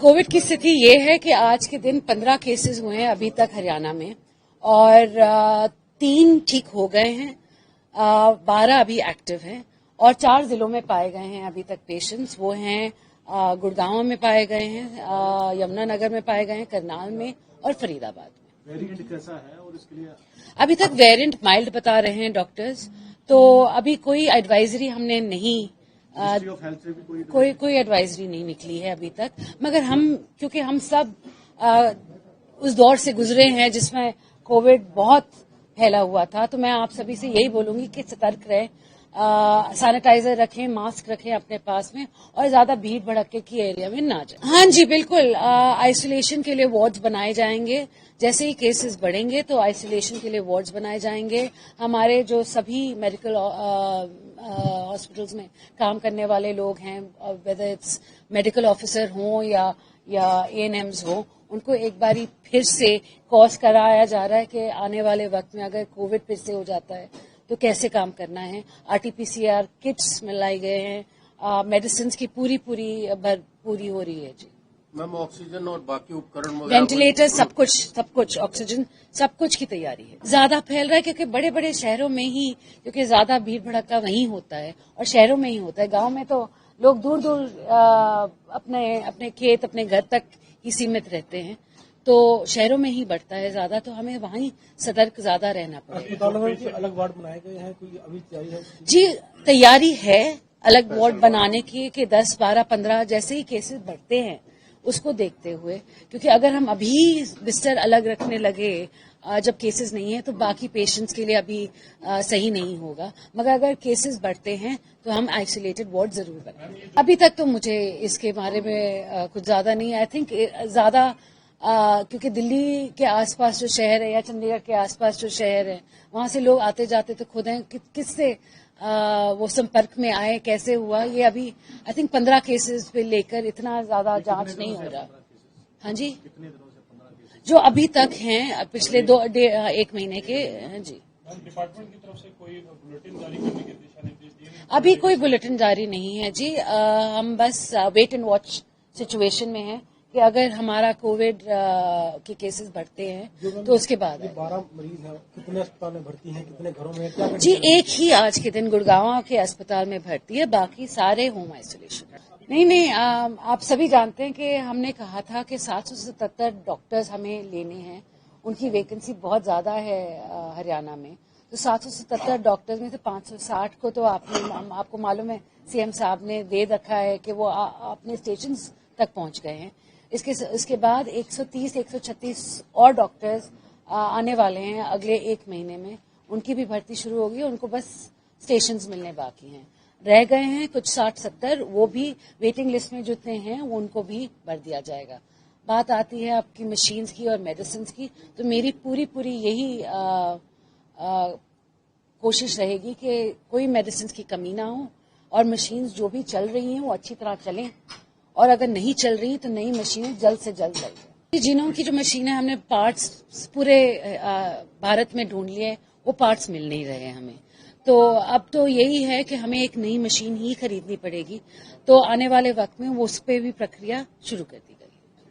Covid की स्थिति ये है कि आज के दिन 15 केसेस हुए हैं अभी तक हरियाणा में और 3 ठीक हो गए हैं, 12 अभी एक्टिव हैं और 4 जिलों में पाए गए हैं अभी तक पेशेंट्स। वो हैं गुड़गांव में पाए गए हैं, यमुनानगर में पाए गए हैं, करनाल में और फरीदाबाद में। वेरिएंट कैसा है और इसके लिए अभी तक वेरिएंट माइल्ड बता रहे हैं डॉक्टर्स, तो अभी कोई एडवाइजरी हमने नहीं मिनिस्ट्री ऑफ हेल्थ से भी कोई एडवाइजरी नहीं निकली है अभी तक। मगर क्योंकि हम सब उस दौर से गुजरे हैं जिसमें कोविड बहुत फैला हुआ था, तो मैं आप सभी से यही बोलूंगी कि सतर्क रहें, सैनिटाइजर रखें, मास्क रखें अपने पास में और ज्यादा भीड़ भड़के की एरिया में ना जाएं। हाँ जी बिल्कुल, आइसोलेशन के लिए वार्ड्स बनाए जाएंगे। जैसे ही केसेस बढ़ेंगे तो आइसोलेशन के लिए वार्ड्स बनाए जाएंगे। हमारे जो सभी मेडिकल हॉस्पिटल्स में काम करने वाले लोग हैं, वेदर इट्स मेडिकल ऑफिसर हों या ANMs हों, उनको एक बारी फिर से कोर्स कराया जा रहा है कि आने वाले वक्त में अगर कोविड फिर से हो जाता है तो कैसे काम करना है। RT-PCR किट्स मिलाई गए हैं, मेडिसिन की पूरी हो रही है जी। मैम ऑक्सीजन और बाकी उपकरण वेंटिलेटर सब कुछ ऑक्सीजन सब कुछ की तैयारी है। ज्यादा फैल रहा है क्योंकि बड़े बड़े शहरों में ही, क्योंकि ज्यादा भीड़ भड़का वहीं होता है और शहरों में ही होता है। गांव में तो लोग दूर दूर अपने खेत अपने घर तक ही सीमित रहते हैं, तो शहरों में ही बढ़ता है ज्यादा, तो हमें वहीं सतर्क ज्यादा रहना पड़ेगा। अस्पतालों में अलग वार्ड बनाए गए हैं, कोई अभी तैयारी है? जी तैयारी है अलग वार्ड बनाने की कि 10, 12, 15 जैसे ही केसेस बढ़ते हैं उसको देखते हुए, क्योंकि अगर हम अभी बिस्तर अलग रखने लगे जब केसेस नहीं है तो बाकी पेशेंट्स के लिए अभी सही नहीं होगा। मगर अगर केसेस बढ़ते हैं तो हम आइसोलेटेड वार्ड जरूर बनाएंगे। अभी तक तो मुझे इसके बारे में कुछ ज्यादा नहीं, आई थिंक ज्यादा क्योंकि दिल्ली के आसपास जो शहर है या चंडीगढ़ के आसपास जो शहर है वहां से लोग आते जाते तो खुद हैं, किससे वो संपर्क में आए, कैसे हुआ, ये अभी आई थिंक 15 केसेस पे लेकर इतना ज्यादा जांच नहीं हो रहा। हाँ जी, जो अभी तक हैं पिछले 1 महीने के। हाँ जी, डिपार्टमेंट की तरफ से कोई बुलेटिन जारी करने के दिशा निर्देश दिए? अभी कोई बुलेटिन जारी नहीं है जी। हम बस वेट एंड वॉच सिचुएशन में हैं कि अगर हमारा कोविड के केसेस बढ़ते हैं तो उसके बाद 12 मरीज हैं, कितने अस्पताल में भर्ती हैं, कितने घरों में क्या? जी एक ही आज के दिन गुड़गांव के अस्पताल में भर्ती है, बाकी सारे होम आइसोलेशन। नहीं, आप सभी जानते हैं कि हमने कहा था कि 777 डॉक्टर्स हमें लेने हैं, उनकी वैकेंसी बहुत ज्यादा है हरियाणा में, तो 777 डॉक्टर्स में से 560 को तो आपको मालूम है CM साहब ने दे रखा है कि वो अपने स्टेशन तक पहुंच गए हैं। इसके बाद 130-136 और डॉक्टर्स आने वाले हैं अगले 1 महीने में, उनकी भी भर्ती शुरू होगी। उनको बस स्टेशंस मिलने बाकी हैं, रह गए हैं कुछ 60-70, वो भी वेटिंग लिस्ट में जितने हैं वो उनको भी भर दिया जाएगा। बात आती है आपकी मशीन्स की और मेडिसिन की, तो मेरी पूरी यही कोशिश रहेगी कि कोई मेडिसिन की कमी ना हो और मशीन्स जो भी चल रही हैं वो अच्छी तरह चलें, और अगर नहीं चल रही तो नई मशीनें जल्द से जल्द चलें। जिनों की जो मशीनें हमने पार्ट्स पूरे भारत में ढूंढ लिए, वो पार्ट्स मिल नहीं रहे हमें, तो अब तो यही है कि हमें एक नई मशीन ही खरीदनी पड़ेगी। तो आने वाले वक्त में वो उस पर भी प्रक्रिया शुरू कर दी।